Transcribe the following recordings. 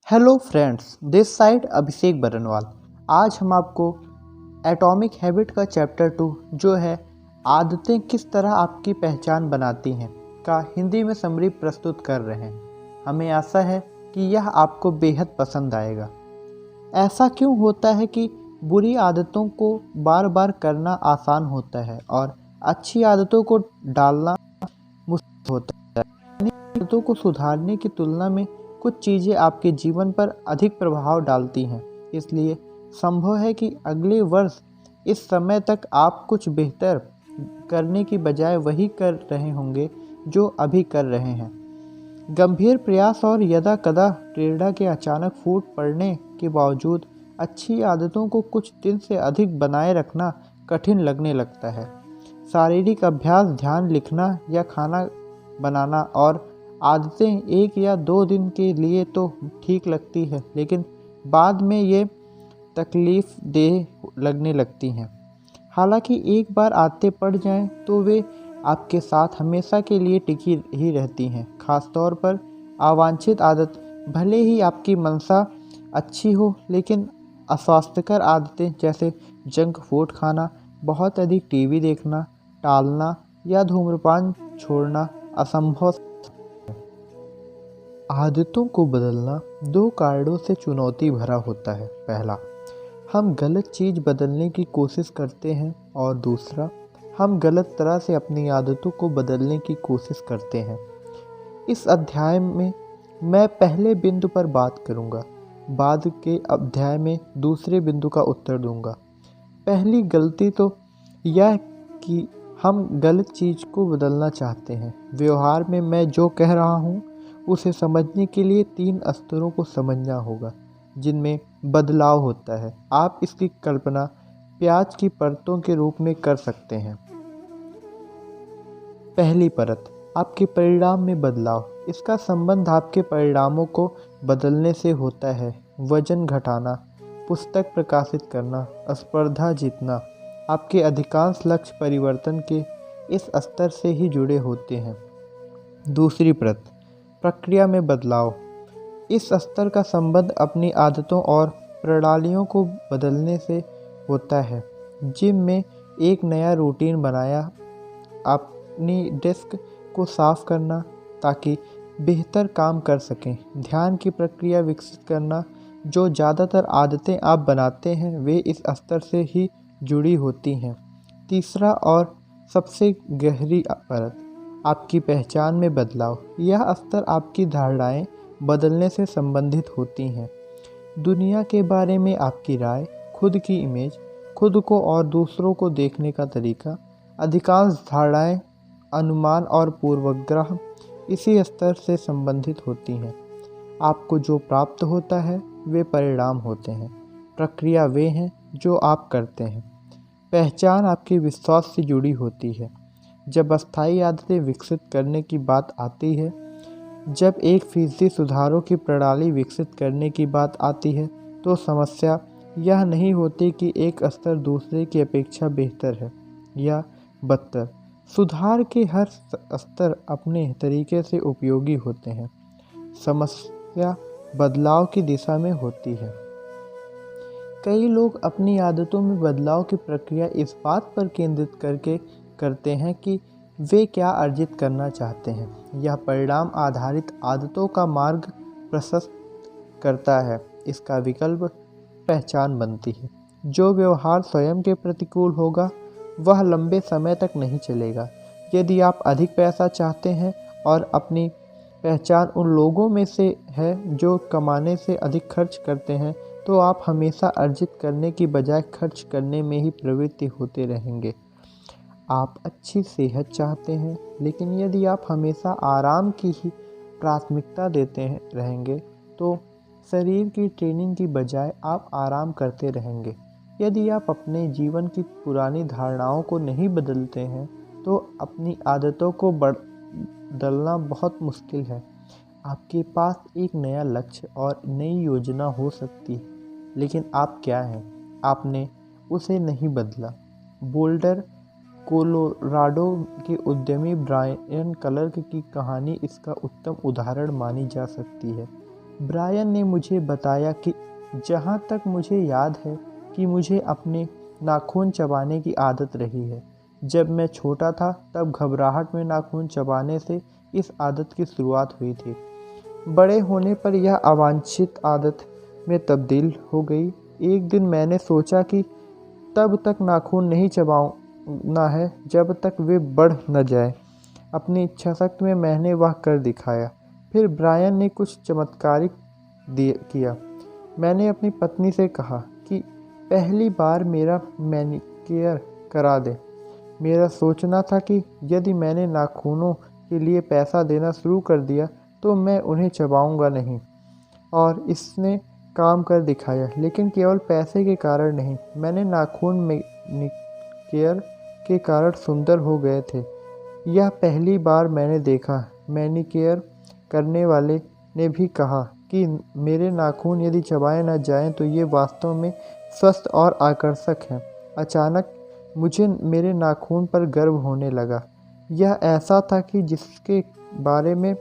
Hello friends, this side अभिषेक बरनवाल। आज हम आपको एटॉमिक हैबिट का चैप्टर 2 जो है आदतें किस तरह आपकी पहचान बनाती हैं का हिंदी में समरी प्रस्तुत कर रहे हैं। हमें आशा है कि यह आपको बेहद पसंद आएगा। ऐसा क्यों होता है कि बुरी आदतों को बार बार करना आसान होता है और अच्छी आदतों को डालना मुश्किल होता है। आदतों को सुधारने की तुलना में कुछ चीज़ें आपके जीवन पर अधिक प्रभाव डालती हैं, इसलिए संभव है कि अगले वर्ष इस समय तक आप कुछ बेहतर करने की बजाय वही कर रहे होंगे जो अभी कर रहे हैं। गंभीर प्रयास और यदा कदा प्रेरणा के अचानक फूट पड़ने के बावजूद अच्छी आदतों को कुछ दिन से अधिक बनाए रखना कठिन लगने लगता है। शारीरिक अभ्यास, ध्यान, लिखना या खाना बनाना और आदतें 1 या 2 दिन के लिए तो ठीक लगती है, लेकिन बाद में ये तकलीफ़देह लगने लगती हैं। हालांकि एक बार आदतें पड़ जाएं तो वे आपके साथ हमेशा के लिए टिकी ही रहती हैं। खासतौर पर अवांछित आदत, भले ही आपकी मंशा अच्छी हो, लेकिन अस्वास्थ्यकर आदतें जैसे जंक फूड खाना, बहुत अधिक टीवी देखना, टालना या धूम्रपान छोड़ना असंभव। आदतों को बदलना 2 कारणों से चुनौती भरा होता है। पहला, हम गलत चीज़ बदलने की कोशिश करते हैं और दूसरा, हम गलत तरह से अपनी आदतों को बदलने की कोशिश करते हैं। इस अध्याय में मैं पहले बिंदु पर बात करूंगा, बाद के अध्याय में दूसरे बिंदु का उत्तर दूंगा। पहली गलती तो यह कि हम गलत चीज़ को बदलना चाहते हैं। व्यवहार में मैं जो कह रहा हूँ उसे समझने के लिए 3 स्तरों को समझना होगा जिनमें बदलाव होता है। आप इसकी कल्पना प्याज की परतों के रूप में कर सकते हैं। पहली परत, आपके परिणाम में बदलाव। इसका संबंध आपके परिणामों को बदलने से होता है। वजन घटाना, पुस्तक प्रकाशित करना, स्पर्धा जीतना, आपके अधिकांश लक्ष्य परिवर्तन के इस स्तर से ही जुड़े होते हैं। दूसरी परत, प्रक्रिया में बदलाव। इस स्तर का संबंध अपनी आदतों और प्रणालियों को बदलने से होता है। जिम में एक नया रूटीन बनाया, अपनी डेस्क को साफ करना ताकि बेहतर काम कर सकें। ध्यान की प्रक्रिया विकसित करना, जो ज़्यादातर आदतें आप बनाते हैं वे इस स्तर से ही जुड़ी होती हैं। तीसरा और सबसे गहरी परत, आपकी पहचान में बदलाव। यह स्तर आपकी धारणाएं बदलने से संबंधित होती हैं। दुनिया के बारे में आपकी राय, खुद की इमेज, खुद को और दूसरों को देखने का तरीका। अधिकांश धारणाएं, अनुमान और पूर्वाग्रह इसी स्तर से संबंधित होती हैं। आपको जो प्राप्त होता है वे परिणाम होते हैं, प्रक्रिया वे हैं जो आप करते हैं। पहचान आपके विश्वास से जुड़ी होती है। जब अस्थायी आदतें विकसित करने की बात आती है, जब 1% सुधारों की प्रणाली विकसित करने की बात आती है, तो समस्या यह नहीं होती कि एक स्तर दूसरे की अपेक्षा बेहतर है या बदतर। सुधार के हर स्तर अपने तरीके से उपयोगी होते हैं। समस्या बदलाव की दिशा में होती है। कई लोग अपनी आदतों में बदलाव की प्रक्रिया इस बात पर केंद्रित करके करते हैं कि वे क्या अर्जित करना चाहते हैं। यह परिणाम आधारित आदतों का मार्ग प्रशस्त करता है। इसका विकल्प पहचान बनती है। जो व्यवहार स्वयं के प्रतिकूल होगा वह लंबे समय तक नहीं चलेगा। यदि आप अधिक पैसा चाहते हैं और अपनी पहचान उन लोगों में से है जो कमाने से अधिक खर्च करते हैं, तो आप हमेशा अर्जित करने की बजाय खर्च करने में ही प्रवृत्त होते रहेंगे। आप अच्छी सेहत चाहते हैं, लेकिन यदि आप हमेशा आराम की ही प्राथमिकता देते रहेंगे तो शरीर की ट्रेनिंग की बजाय आप आराम करते रहेंगे। यदि आप अपने जीवन की पुरानी धारणाओं को नहीं बदलते हैं तो अपनी आदतों को बदलना बहुत मुश्किल है। आपके पास एक नया लक्ष्य और नई योजना हो सकती है, लेकिन आप क्या हैं, आपने उसे नहीं बदला। बोल्डर, कोलोराडो के उद्यमी ब्रायन क्लार्क की कहानी इसका उत्तम उदाहरण मानी जा सकती है। ब्रायन ने मुझे बताया कि जहाँ तक मुझे याद है कि मुझे अपने नाखून चबाने की आदत रही है। जब मैं छोटा था तब घबराहट में नाखून चबाने से इस आदत की शुरुआत हुई थी। बड़े होने पर यह अवांछित आदत में तब्दील हो गई। एक दिन मैंने सोचा कि तब तक नाखून नहीं चबाना है जब तक वे बढ़ न जाए। अपनी इच्छाशक्ति में मैंने वह कर दिखाया। फिर ब्रायन ने कुछ चमत्कारिक किया। मैंने अपनी पत्नी से कहा कि पहली बार मेरा मैनिक्योर करा दे। मेरा सोचना था कि यदि मैंने नाखूनों के लिए पैसा देना शुरू कर दिया तो मैं उन्हें चबाऊंगा नहीं, और इसने काम कर दिखाया। लेकिन केवल पैसे के कारण नहीं, मैंने नाखून मैनिक्योर के कारण सुंदर हो गए थे। यह पहली बार मैंने देखा। मैनिक्योर करने वाले ने भी कहा कि मेरे नाखून यदि चबाए न जाएं तो ये वास्तव में स्वस्थ और आकर्षक हैं। अचानक मुझे मेरे नाखून पर गर्व होने लगा। यह ऐसा था कि जिसके बारे में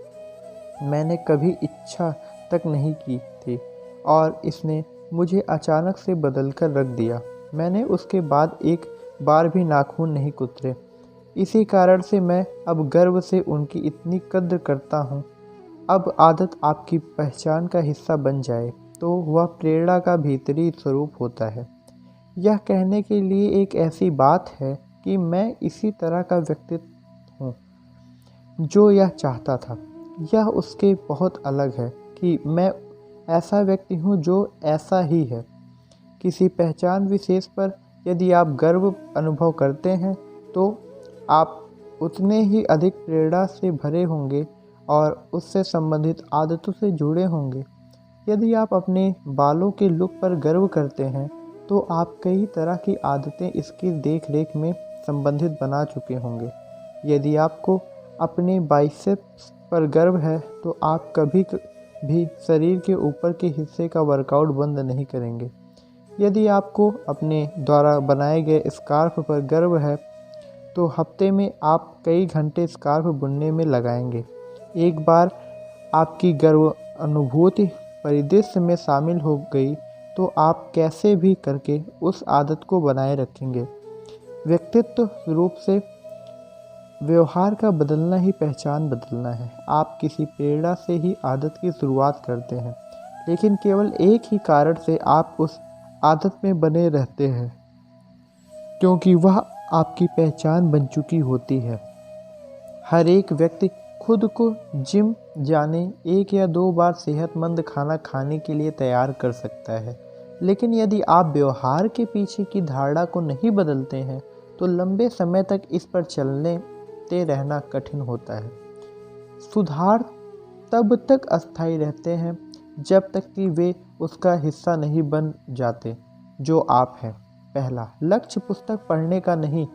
मैंने कभी इच्छा तक नहीं की थी, और इसने मुझे अचानक से बदल कर रख दिया। मैंने उसके बाद एक बार भी नाखून नहीं कुतरे। इसी कारण से मैं अब गर्व से उनकी इतनी कद्र करता हूँ। अब आदत आपकी पहचान का हिस्सा बन जाए तो वह प्रेरणा का भीतरी स्वरूप होता है। यह कहने के लिए एक ऐसी बात है कि मैं इसी तरह का व्यक्तित्व हूँ जो यह चाहता था। यह उसके बहुत अलग है कि मैं ऐसा व्यक्ति हूँ जो ऐसा ही है। किसी पहचान विशेष पर यदि आप गर्व अनुभव करते हैं तो आप उतने ही अधिक प्रेरणा से भरे होंगे और उससे संबंधित आदतों से जुड़े होंगे। यदि आप अपने बालों के लुक पर गर्व करते हैं तो आप कई तरह की आदतें इसकी देख रेख में संबंधित बना चुके होंगे। यदि आपको अपने बाइसेप्स पर गर्व है तो आप कभी भी शरीर के ऊपर के हिस्से का वर्कआउट बंद नहीं करेंगे। यदि आपको अपने द्वारा बनाए गए स्कार्फ पर गर्व है तो हफ्ते में आप कई घंटे स्कार्फ बुनने में लगाएंगे। एक बार आपकी गर्व अनुभूति परिदृश्य में शामिल हो गई तो आप कैसे भी करके उस आदत को बनाए रखेंगे। व्यक्तित्व रूप से व्यवहार का बदलना ही पहचान बदलना है। आप किसी प्रेरणा से ही आदत की शुरुआत करते हैं, लेकिन केवल एक ही कारण से आप उस आदत में बने रहते हैं, क्योंकि वह आपकी पहचान बन चुकी होती है। हर एक व्यक्ति खुद को जिम जाने 1 या 2 बार सेहतमंद खाना खाने के लिए तैयार कर सकता है, लेकिन यदि आप व्यवहार के पीछे की धारणा को नहीं बदलते हैं तो लंबे समय तक इस पर चलते रहना कठिन होता है। सुधार तब तक अस्थायी रहते हैं जब तक कि वे उसका हिस्सा नहीं बन जाते जो आप हैं। पहला लक्ष्य पुस्तक पढ़ने का नहीं,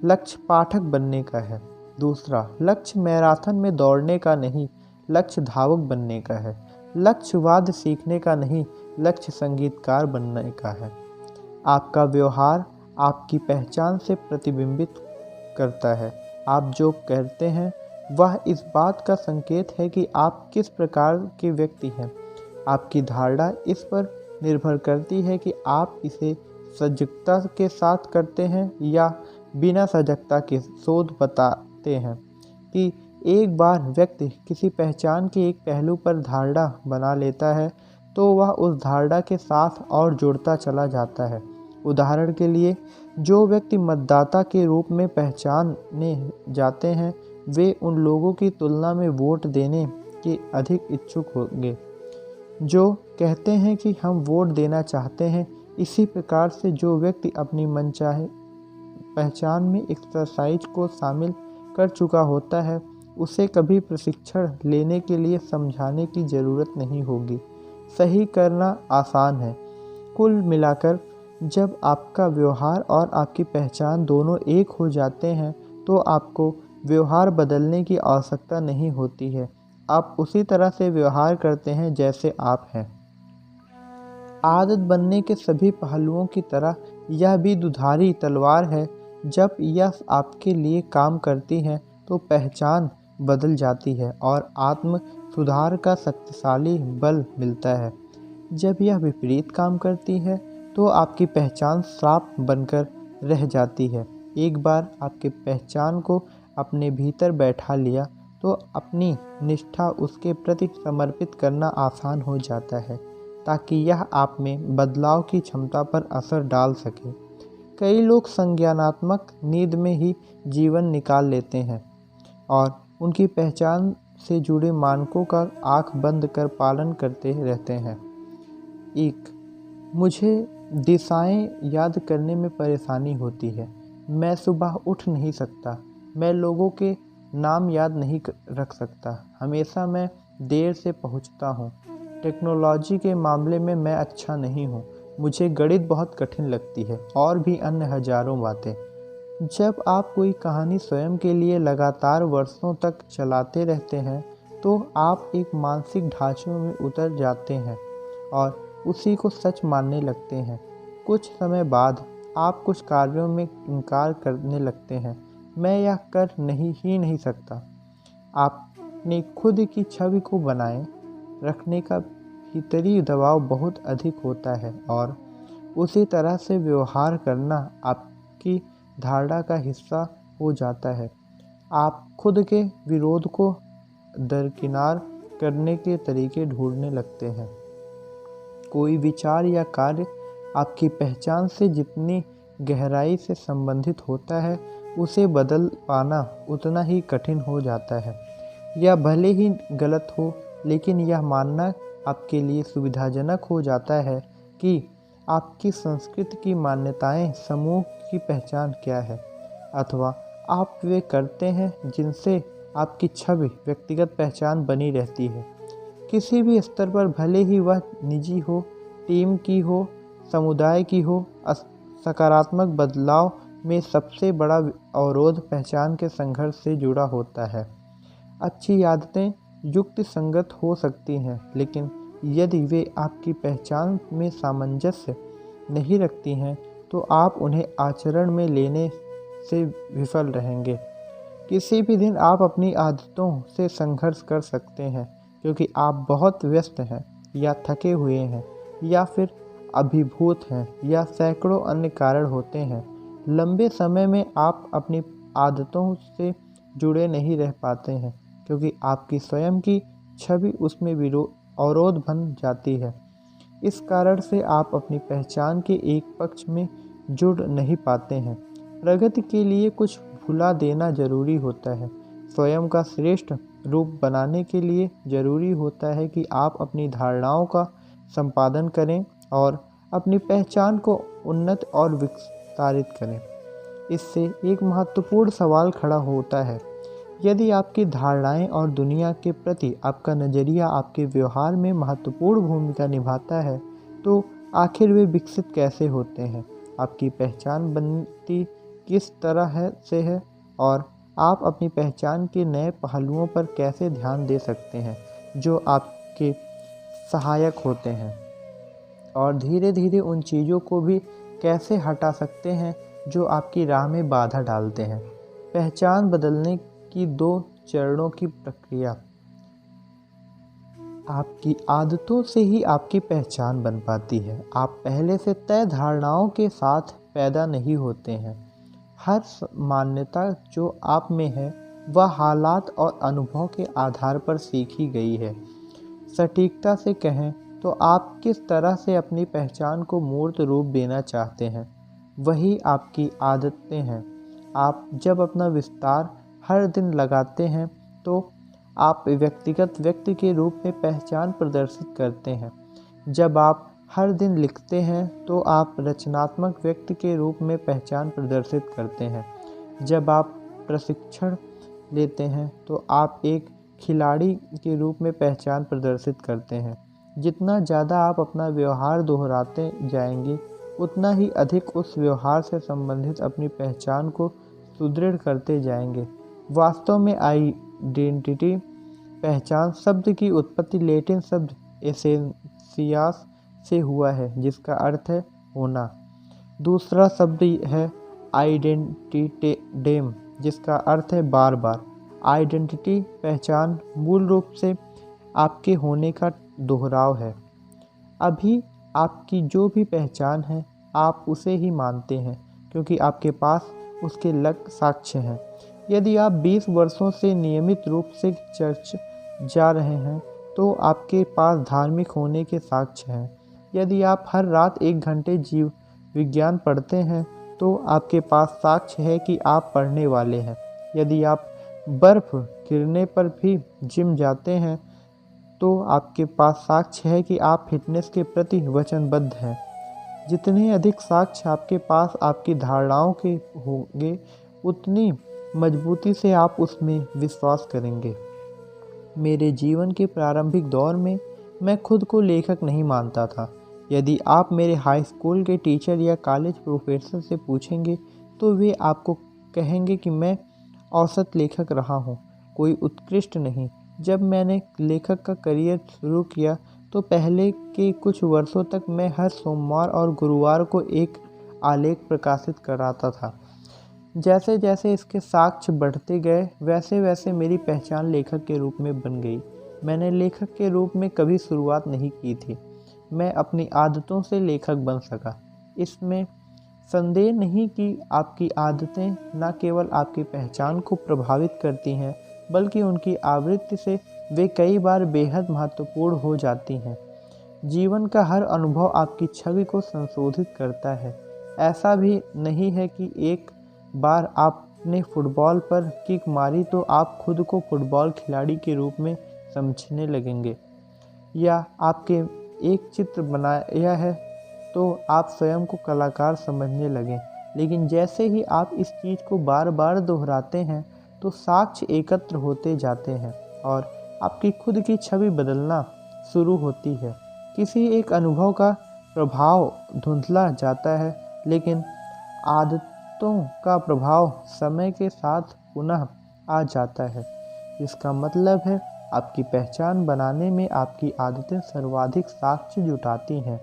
लक्ष्य पाठक बनने का है। दूसरा लक्ष्य मैराथन में दौड़ने का नहीं, लक्ष्य धावक बनने का है। लक्ष्य वाद्य सीखने का नहीं, लक्ष्य संगीतकार बनने का है। आपका व्यवहार आपकी पहचान से प्रतिबिंबित करता है। आप जो करते हैं वह इस बात का संकेत है कि आप किस प्रकार के व्यक्ति हैं। आपकी धारणा इस पर निर्भर करती है कि आप इसे सजगता के साथ करते हैं या बिना सजगता के। शोध बताते हैं कि एक बार व्यक्ति किसी पहचान के एक पहलू पर धारणा बना लेता है तो वह उस धारणा के साथ और जुड़ता चला जाता है। उदाहरण के लिए, जो व्यक्ति मतदाता के रूप में पहचाने जाते हैं वे उन लोगों की तुलना में वोट देने के अधिक इच्छुक होंगे जो कहते हैं कि हम वोट देना चाहते हैं। इसी प्रकार से जो व्यक्ति अपनी मनचाहे पहचान में एक्सरसाइज को शामिल कर चुका होता है उसे कभी प्रशिक्षण लेने के लिए समझाने की ज़रूरत नहीं होगी। सही करना आसान है। कुल मिलाकर जब आपका व्यवहार और आपकी पहचान दोनों एक हो जाते हैं तो आपको व्यवहार बदलने की आवश्यकता नहीं होती है। आप उसी तरह से व्यवहार करते हैं जैसे आप हैं। आदत बनने के सभी पहलुओं की तरह यह भी दुधारी तलवार है। जब यह आपके लिए काम करती है तो पहचान बदल जाती है और आत्म सुधार का शक्तिशाली बल मिलता है। जब यह विपरीत काम करती है तो आपकी पहचान श्राप बनकर रह जाती है। एक बार आपके पहचान को अपने भीतर बैठा लिया तो अपनी निष्ठा उसके प्रति समर्पित करना आसान हो जाता है, ताकि यह आप में बदलाव की क्षमता पर असर डाल सके। कई लोग संज्ञानात्मक नींद में ही जीवन निकाल लेते हैं और उनकी पहचान से जुड़े मानकों का आंख बंद कर पालन करते रहते हैं। एक, मुझे दिशाएं याद करने में परेशानी होती है। मैं सुबह उठ नहीं सकता। मैं लोगों के नाम याद नहीं रख सकता। हमेशा मैं देर से पहुंचता हूँ। टेक्नोलॉजी के मामले में मैं अच्छा नहीं हूँ। मुझे गणित बहुत कठिन लगती है, और भी अन्य हजारों बातें। जब आप कोई कहानी स्वयं के लिए लगातार वर्षों तक चलाते रहते हैं तो आप एक मानसिक ढांचे में उतर जाते हैं और उसी को सच मानने लगते हैं। कुछ समय बाद आप कुछ कार्यों में इनकार करने लगते हैं। मैं यह कर नहीं सकता। आपने खुद की छवि को बनाए रखने का भीतरी दबाव बहुत अधिक होता है और उसी तरह से व्यवहार करना आपकी धारणा का हिस्सा हो जाता है। आप खुद के विरोध को दरकिनार करने के तरीके ढूंढने लगते हैं। कोई विचार या कार्य आपकी पहचान से जितनी गहराई से संबंधित होता है, उसे बदल पाना उतना ही कठिन हो जाता है। यह भले ही गलत हो, लेकिन यह मानना आपके लिए सुविधाजनक हो जाता है कि आपकी संस्कृति की मान्यताएं समूह की पहचान क्या है, अथवा आप वे करते हैं जिनसे आपकी छवि व्यक्तिगत पहचान बनी रहती है। किसी भी स्तर पर, भले ही वह निजी हो, टीम की हो, समुदाय की हो, सकारात्मक बदलाव में सबसे बड़ा अवरोध पहचान के संघर्ष से जुड़ा होता है। अच्छी आदतें युक्ति संगत हो सकती हैं, लेकिन यदि वे आपकी पहचान में सामंजस्य नहीं रखती हैं तो आप उन्हें आचरण में लेने से विफल रहेंगे। किसी भी दिन आप अपनी आदतों से संघर्ष कर सकते हैं क्योंकि आप बहुत व्यस्त हैं, या थके हुए हैं, या फिर अभिभूत हैं, या सैकड़ों अन्य कारण होते हैं। लंबे समय में आप अपनी आदतों से जुड़े नहीं रह पाते हैं क्योंकि आपकी स्वयं की छवि उसमें अवरोध बन जाती है। इस कारण से आप अपनी पहचान के एक पक्ष में जुड़ नहीं पाते हैं। प्रगति के लिए कुछ भुला देना जरूरी होता है। स्वयं का श्रेष्ठ रूप बनाने के लिए जरूरी होता है कि आप अपनी धारणाओं का संपादन करें और अपनी पहचान को उन्नत और विस्तारित करें। इससे एक महत्वपूर्ण सवाल खड़ा होता है। यदि आपकी धारणाएं और दुनिया के प्रति आपका नज़रिया आपके व्यवहार में महत्वपूर्ण भूमिका निभाता है, तो आखिर वे विकसित कैसे होते हैं? आपकी पहचान बनती किस तरह से है, और आप अपनी पहचान के नए पहलुओं पर कैसे ध्यान दे सकते हैं जो आपके सहायक होते हैं, और धीरे धीरे उन चीज़ों को भी कैसे हटा सकते हैं जो आपकी राह में बाधा डालते हैं। पहचान बदलने की 2 चरणों की प्रक्रिया। आपकी आदतों से ही आपकी पहचान बन पाती है। आप पहले से तय धारणाओं के साथ पैदा नहीं होते हैं। हर मान्यता जो आप में है वह हालात और अनुभव के आधार पर सीखी गई है। सटीकता से कहें तो आप किस तरह से अपनी पहचान को मूर्त रूप देना चाहते हैं, वही आपकी आदतें हैं। आप जब अपना विस्तार हर दिन लगाते हैं तो आप व्यक्तिगत व्यक्ति के रूप में पहचान प्रदर्शित करते हैं। जब आप हर दिन लिखते हैं तो आप रचनात्मक व्यक्ति के रूप में पहचान प्रदर्शित करते हैं। जब आप प्रशिक्षण लेते हैं तो आप एक खिलाड़ी के रूप में पहचान प्रदर्शित करते हैं। जितना ज़्यादा आप अपना व्यवहार दोहराते जाएंगे, उतना ही अधिक उस व्यवहार से संबंधित अपनी पहचान को सुदृढ़ करते जाएंगे। वास्तव में आइडेंटिटी, पहचान शब्द की उत्पत्ति लैटिन शब्द एसेंसियास से हुआ है, जिसका अर्थ है होना। दूसरा शब्द है आइडेंटिटेडेम, जिसका अर्थ है बार बार। आइडेंटिटी, पहचान, मूल रूप से आपके होने का दोहराव है। अभी आपकी जो भी पहचान है आप उसे ही मानते हैं क्योंकि आपके पास उसके साक्ष्य हैं। यदि आप 20 वर्षों से नियमित रूप से चर्च जा रहे हैं तो आपके पास धार्मिक होने के साक्ष्य हैं। यदि आप हर रात 1 घंटे जीव विज्ञान पढ़ते हैं तो आपके पास साक्ष्य है कि आप पढ़ने वाले हैं। यदि आप बर्फ़ गिरने पर भी जिम जाते हैं तो आपके पास साक्ष्य है कि आप फिटनेस के प्रति वचनबद्ध हैं। जितने अधिक साक्ष्य आपके पास आपकी धारणाओं के होंगे उतनी मजबूती से आप उसमें विश्वास करेंगे। मेरे जीवन के प्रारंभिक दौर में मैं खुद को लेखक नहीं मानता था। यदि आप मेरे हाई स्कूल के टीचर या कॉलेज प्रोफेसर से पूछेंगे तो वे आपको कहेंगे कि मैं औसत लेखक रहा हूँ, कोई उत्कृष्ट नहीं। जब मैंने लेखक का करियर शुरू किया तो पहले के कुछ वर्षों तक मैं हर सोमवार और गुरुवार को एक आलेख प्रकाशित कराता था। जैसे जैसे इसके साक्ष्य बढ़ते गए वैसे वैसे मेरी पहचान लेखक के रूप में बन गई। मैंने लेखक के रूप में कभी शुरुआत नहीं की थी, मैं अपनी आदतों से लेखक बन सका। इसमें संदेह नहीं कि आपकी आदतें न केवल आपकी पहचान को प्रभावित करती हैं बल्कि उनकी आवृत्ति से वे कई बार बेहद महत्वपूर्ण हो जाती हैं। जीवन का हर अनुभव आपकी छवि को संशोधित करता है। ऐसा भी नहीं है कि एक बार आपने फुटबॉल पर किक मारी तो आप खुद को फुटबॉल खिलाड़ी के रूप में समझने लगेंगे, या आपके एक चित्र बनाया है तो आप स्वयं को कलाकार समझने लगें। लेकिन जैसे ही आप इस चीज़ को बार बार दोहराते हैं तो साक्ष्य एकत्र होते जाते हैं और आपकी खुद की छवि बदलना शुरू होती है। किसी एक अनुभव का प्रभाव धुंधला जाता है लेकिन आदतों का प्रभाव समय के साथ पुनः आ जाता है। इसका मतलब है आपकी पहचान बनाने में आपकी आदतें सर्वाधिक साक्ष्य जुटाती हैं।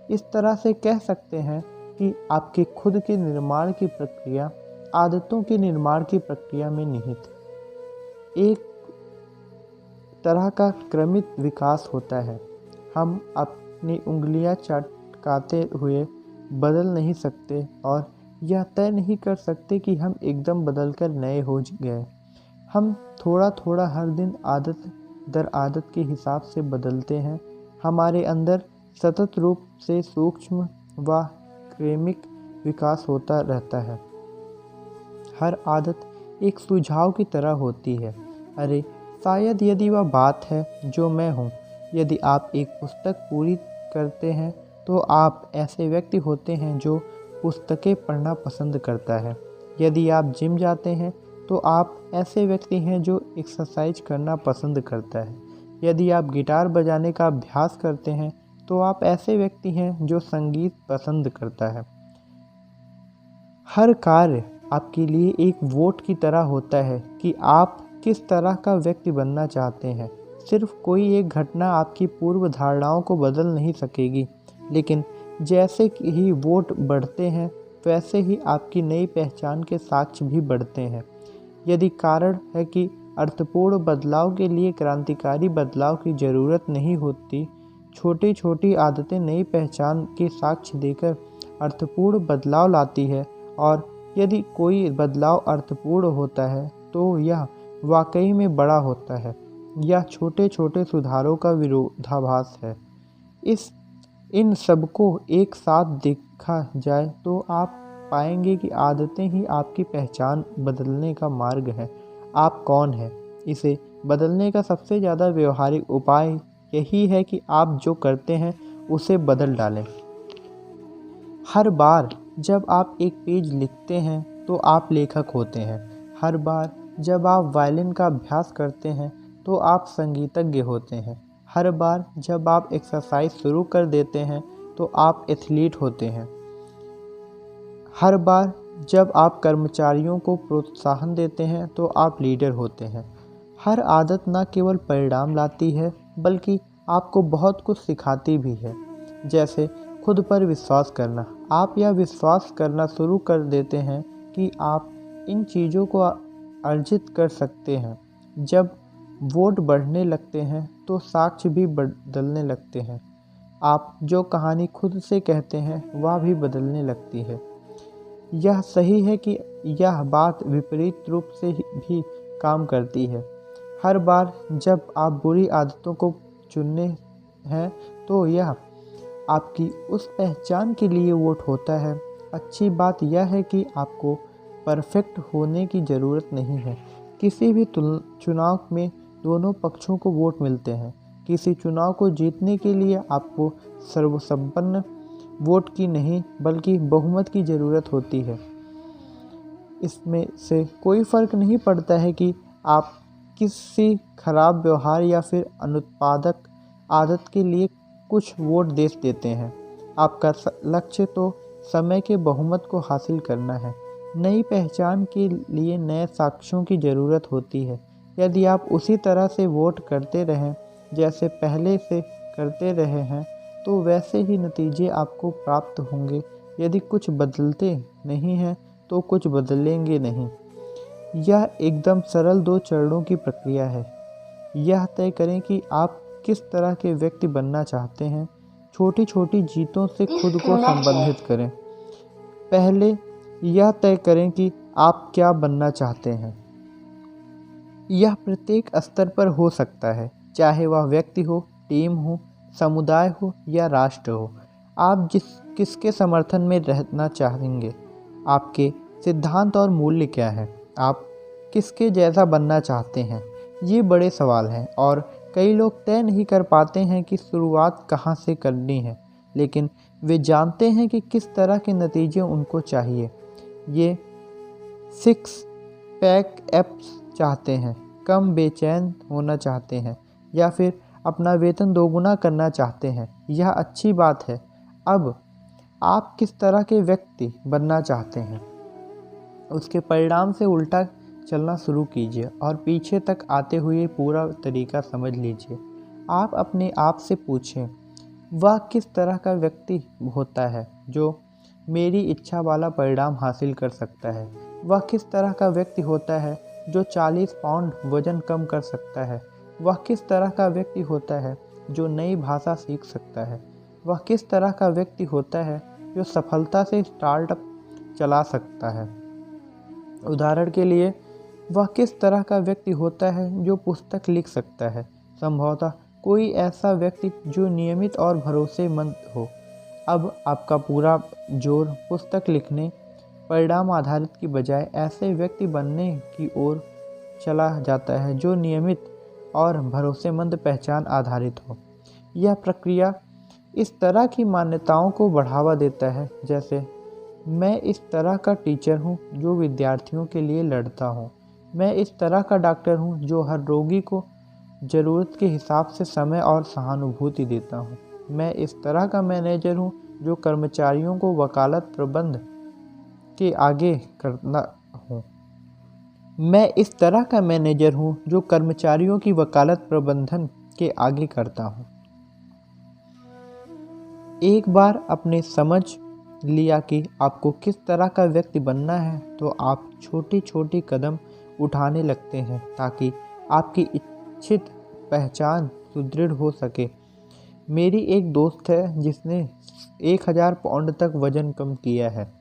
इस तरह से कह सकते हैं कि आपके खुद के निर्माण की प्रक्रिया आदतों के निर्माण की प्रक्रिया में निहित एक तरह का क्रमित विकास होता है। हम अपनी उंगलियां चटकाते हुए बदल नहीं सकते और यह तय नहीं कर सकते कि हम एकदम बदलकर नए हो गए। हम थोड़ा थोड़ा हर दिन आदत दर आदत के हिसाब से बदलते हैं। हमारे अंदर सतत रूप से सूक्ष्म व क्रमिक विकास होता रहता है। हर आदत एक सुझाव की तरह होती है। अरे शायद यदि वह बात है जो मैं हूँ। यदि आप एक पुस्तक पूरी करते हैं तो आप ऐसे व्यक्ति होते हैं जो पुस्तकें पढ़ना पसंद करता है। यदि आप जिम जाते हैं तो आप ऐसे व्यक्ति हैं जो एक्सरसाइज करना पसंद करता है। यदि आप गिटार बजाने का अभ्यास करते हैं तो आप ऐसे व्यक्ति हैं जो संगीत पसंद करता है। हर कार्य आपके लिए एक वोट की तरह होता है कि आप किस तरह का व्यक्ति बनना चाहते हैं। सिर्फ कोई एक घटना आपकी पूर्व धारणाओं को बदल नहीं सकेगी, लेकिन जैसे ही वोट बढ़ते हैं वैसे ही आपकी नई पहचान के साक्ष्य भी बढ़ते हैं। यदि कारण है कि अर्थपूर्ण बदलाव के लिए क्रांतिकारी बदलाव की ज़रूरत नहीं होती, छोटी छोटी आदतें नई पहचान के साक्ष्य देकर अर्थपूर्ण बदलाव लाती है। और यदि कोई बदलाव अर्थपूर्ण होता है तो यह वाकई में बड़ा होता है। यह छोटे छोटे सुधारों का विरोधाभास है। इन सबको एक साथ देखा जाए तो आप पाएंगे कि आदतें ही आपकी पहचान बदलने का मार्ग है। आप कौन हैं, इसे बदलने का सबसे ज़्यादा व्यवहारिक उपाय यही है कि आप जो करते हैं उसे बदल डालें। हर बार जब आप एक पेज लिखते हैं तो आप लेखक होते हैं। हर बार जब आप वायलिन का अभ्यास करते हैं तो आप संगीतज्ञ होते हैं। हर बार जब आप एक्सरसाइज शुरू कर देते हैं तो आप एथलीट होते हैं। हर बार जब आप कर्मचारियों को प्रोत्साहन देते हैं तो आप लीडर होते हैं। हर आदत न केवल परिणाम लाती है बल्कि आपको बहुत कुछ सिखाती भी है, जैसे खुद पर विश्वास करना। आप यह विश्वास करना शुरू कर देते हैं कि आप इन चीज़ों को अर्जित कर सकते हैं। जब वोट बढ़ने लगते हैं तो साक्ष्य भी बदलने लगते हैं। आप जो कहानी खुद से कहते हैं वह भी बदलने लगती है। यह सही है कि यह बात विपरीत रूप से भी काम करती है। हर बार जब आप बुरी आदतों को चुनने हैं तो यह आपकी उस पहचान के लिए वोट होता है। अच्छी बात यह है कि आपको परफेक्ट होने की ज़रूरत नहीं है। किसी भी चुनाव में दोनों पक्षों को वोट मिलते हैं। किसी चुनाव को जीतने के लिए आपको सर्वसम्पन्न वोट की नहीं बल्कि बहुमत की ज़रूरत होती है। इसमें से कोई फ़र्क नहीं पड़ता है कि आप किसी खराब व्यवहार या फिर अनुत्पादक आदत के लिए कुछ वोट दे देते हैं। आपका लक्ष्य तो समय के बहुमत को हासिल करना है। नई पहचान के लिए नए साक्ष्यों की ज़रूरत होती है। यदि आप उसी तरह से वोट करते रहें जैसे पहले से करते रहे हैं तो वैसे ही नतीजे आपको प्राप्त होंगे। यदि कुछ बदलते नहीं हैं तो कुछ बदलेंगे नहीं। यह एकदम सरल 2 चरणों की प्रक्रिया है। यह तय करें कि आप किस तरह के व्यक्ति बनना चाहते हैं। छोटी छोटी जीतों से खुद को संबंधित करें। पहले यह तय करें कि आप क्या बनना चाहते हैं। यह प्रत्येक स्तर पर हो सकता है, चाहे वह व्यक्ति हो, टीम हो, समुदाय हो या राष्ट्र हो। आप किसके समर्थन में रहना चाहेंगे? आपके सिद्धांत और मूल्य क्या हैं? आप किसके जैसा बनना चाहते हैं? ये बड़े सवाल हैं और कई लोग तय नहीं कर पाते हैं कि शुरुआत कहाँ से करनी है, लेकिन वे जानते हैं कि किस तरह के नतीजे उनको चाहिए। ये 6 पैक एप्स चाहते हैं, कम बेचैन होना चाहते हैं या फिर अपना वेतन दोगुना करना चाहते हैं। यह अच्छी बात है। अब आप किस तरह के व्यक्ति बनना चाहते हैं, उसके परिणाम से उल्टा चलना शुरू कीजिए और पीछे तक आते हुए पूरा तरीका समझ लीजिए। आप अपने आप से पूछें, वह किस तरह का व्यक्ति होता है जो मेरी इच्छा वाला परिणाम हासिल कर सकता है? वह किस तरह का व्यक्ति होता है जो 40 पाउंड वजन कम कर सकता है? वह किस तरह का व्यक्ति होता है जो नई भाषा सीख सकता है? वह किस तरह का व्यक्ति होता है जो सफलता से स्टार्टअप चला सकता है? उदाहरण के लिए, वह किस तरह का व्यक्ति होता है जो पुस्तक लिख सकता है? संभवतः कोई ऐसा व्यक्ति जो नियमित और भरोसेमंद हो। अब आपका पूरा जोर पुस्तक लिखने, परिणाम आधारित की बजाय ऐसे व्यक्ति बनने की ओर चला जाता है जो नियमित और भरोसेमंद पहचान आधारित हो। यह प्रक्रिया इस तरह की मान्यताओं को बढ़ावा देता है, जैसे मैं इस तरह का टीचर हूँ जो विद्यार्थियों के लिए लड़ता हूँ। मैं इस तरह का डॉक्टर हूँ जो हर रोगी को ज़रूरत के हिसाब से समय और सहानुभूति देता हूँ। मैं इस तरह का मैनेजर हूँ जो कर्मचारियों को वकालत प्रबंध के आगे करना हूँ। मैं इस तरह का मैनेजर हूँ जो कर्मचारियों की वकालत प्रबंधन के आगे करता हूँ। एक बार अपने समझ लिया कि आपको किस तरह का व्यक्ति बनना है तो आप छोटी छोटी कदम उठाने लगते हैं ताकि आपकी इच्छित पहचान सुदृढ़ हो सके। मेरी एक दोस्त है जिसने 1000 पाउंड तक वजन कम किया है।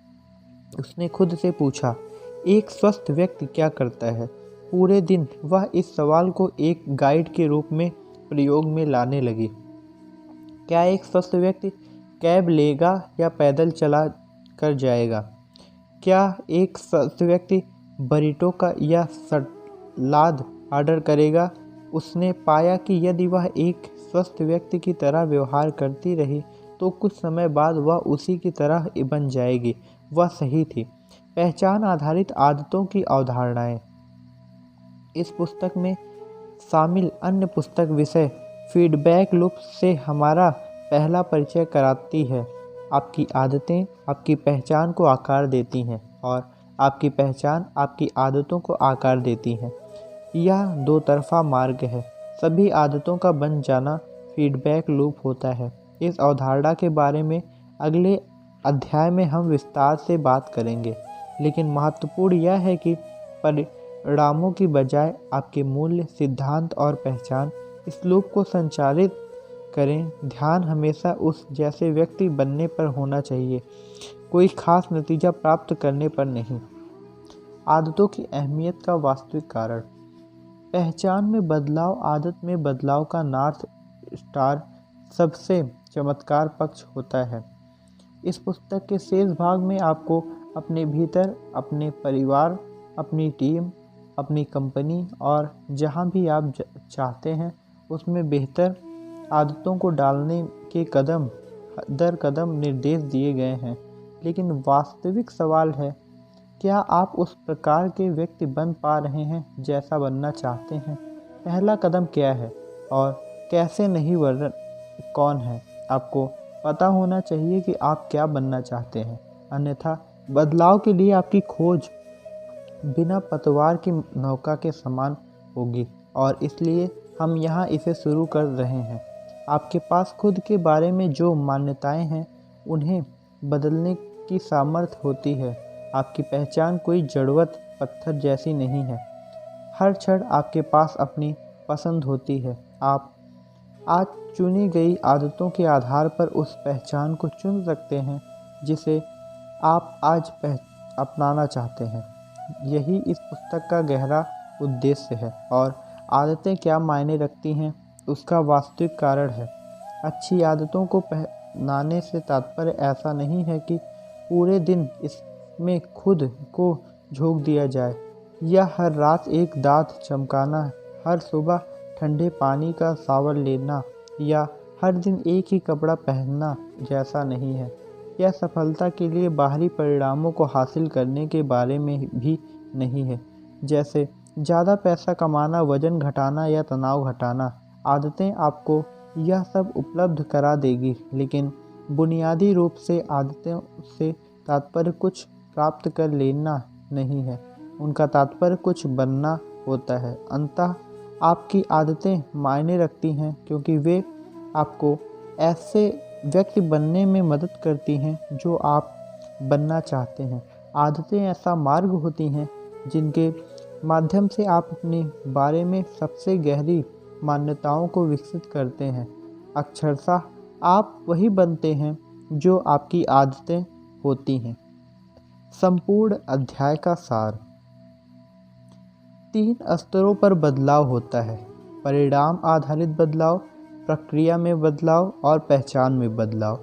उसने खुद से पूछा, एक स्वस्थ व्यक्ति क्या करता है? पूरे दिन वह इस सवाल को एक गाइड के रूप में प्रयोग में लाने लगी। क्या एक स्वस्थ व्यक्ति कैब लेगा या पैदल चला कर जाएगा? क्या एक स्वस्थ व्यक्ति बरीटो का या सलाद ऑर्डर करेगा? उसने पाया कि यदि वह एक स्वस्थ व्यक्ति की तरह व्यवहार करती रही तो कुछ समय बाद वह उसी की तरह बन जाएगी। वह सही थी। पहचान आधारित आदतों की अवधारणाएं। इस पुस्तक में शामिल अन्य पुस्तक विषय फीडबैक लूप से हमारा पहला परिचय कराती है। आपकी आदतें आपकी पहचान को आकार देती हैं और आपकी पहचान आपकी आदतों को आकार देती हैं। यह दो तरफा मार्ग है। सभी आदतों का बन जाना फीडबैक लूप होता है। इस अवधारणा के बारे में अगले अध्याय में हम विस्तार से बात करेंगे, लेकिन महत्वपूर्ण यह है कि परिणामों की बजाय आपके मूल्य, सिद्धांत और पहचान श्लोक को संचालित करें। ध्यान हमेशा उस जैसे व्यक्ति बनने पर होना चाहिए, कोई खास नतीजा प्राप्त करने पर नहीं। आदतों की अहमियत का वास्तविक कारण। पहचान में बदलाव, आदत में बदलाव का नॉर्थ स्टार सबसे चमत्कार पक्ष होता है। इस पुस्तक के शेष भाग में आपको अपने भीतर, अपने परिवार, अपनी टीम, अपनी कंपनी और जहां भी आप चाहते हैं उसमें बेहतर आदतों को डालने के कदम दर कदम निर्देश दिए गए हैं। लेकिन वास्तविक सवाल है, क्या आप उस प्रकार के व्यक्ति बन पा रहे हैं जैसा बनना चाहते हैं? पहला कदम क्या है और कैसे नहीं, वरन कौन है? आपको पता होना चाहिए कि आप क्या बनना चाहते हैं, अन्यथा बदलाव के लिए आपकी खोज बिना पतवार की नौका के समान होगी। और इसलिए हम यहाँ इसे शुरू कर रहे हैं। आपके पास खुद के बारे में जो मान्यताएं हैं उन्हें बदलने की सामर्थ्य होती है। आपकी पहचान कोई जड़वत पत्थर जैसी नहीं है। हर क्षण आपके पास अपनी पसंद होती है। आप आज चुनी गई आदतों के आधार पर उस पहचान को चुन सकते हैं जिसे आप आज अपनाना चाहते हैं। यही इस पुस्तक का गहरा उद्देश्य है और आदतें क्या मायने रखती हैं उसका वास्तविक कारण है। अच्छी आदतों को अपनाने से तात्पर्य ऐसा नहीं है कि पूरे दिन इसमें खुद को झोंक दिया जाए या हर रात एक दांत चमकाना, हर सुबह ठंडे पानी का शावर लेना या हर दिन एक ही कपड़ा पहनना जैसा नहीं है। यह सफलता के लिए बाहरी परिणामों को हासिल करने के बारे में भी नहीं है, जैसे ज़्यादा पैसा कमाना, वजन घटाना या तनाव घटाना। आदतें आपको यह सब उपलब्ध करा देगी, लेकिन बुनियादी रूप से आदतों से तात्पर्य कुछ प्राप्त कर लेना नहीं है, उनका तात्पर्य कुछ बनना होता है। अंततः आपकी आदतें मायने रखती हैं क्योंकि वे आपको ऐसे व्यक्ति बनने में मदद करती हैं जो आप बनना चाहते हैं। आदतें ऐसा मार्ग होती हैं जिनके माध्यम से आप अपने बारे में सबसे गहरी मान्यताओं को विकसित करते हैं। अक्षरशः आप वही बनते हैं जो आपकी आदतें होती हैं। संपूर्ण अध्याय का सार। 3 स्तरों पर बदलाव होता है: परिणाम आधारित बदलाव, प्रक्रिया में बदलाव और पहचान में बदलाव।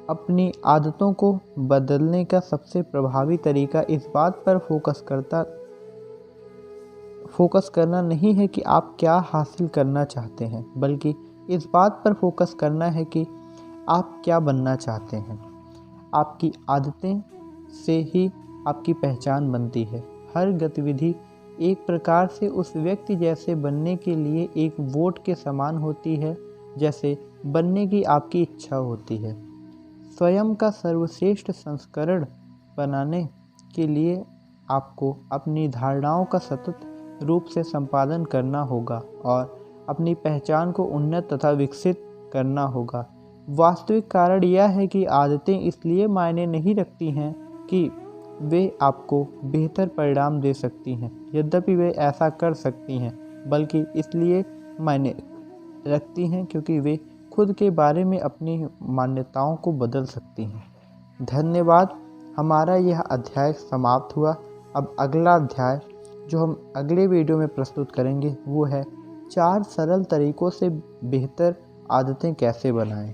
अपनी आदतों को बदलने का सबसे प्रभावी तरीका इस बात पर फोकस करना नहीं है कि आप क्या हासिल करना चाहते हैं, बल्कि इस बात पर फोकस करना है कि आप क्या बनना चाहते हैं। आपकी आदतें से ही आपकी पहचान बनती है। हर गतिविधि एक प्रकार से उस व्यक्ति जैसे बनने के लिए एक वोट के समान होती है जैसे बनने की आपकी इच्छा होती है। स्वयं का सर्वश्रेष्ठ संस्करण बनाने के लिए आपको अपनी धारणाओं का सतत रूप से संपादन करना होगा और अपनी पहचान को उन्नत तथा विकसित करना होगा। वास्तविक कारण यह है कि आदतें इसलिए मायने नहीं रखती हैं कि वे आपको बेहतर परिणाम दे सकती हैं, यद्यपि वे ऐसा कर सकती हैं, बल्कि इसलिए मायने रखती हैं क्योंकि वे खुद के बारे में अपनी मान्यताओं को बदल सकती हैं। धन्यवाद। हमारा यह अध्याय समाप्त हुआ। अब अगला अध्याय जो हम अगले वीडियो में प्रस्तुत करेंगे वो है 4 सरल तरीकों से बेहतर आदतें कैसे बनाएं।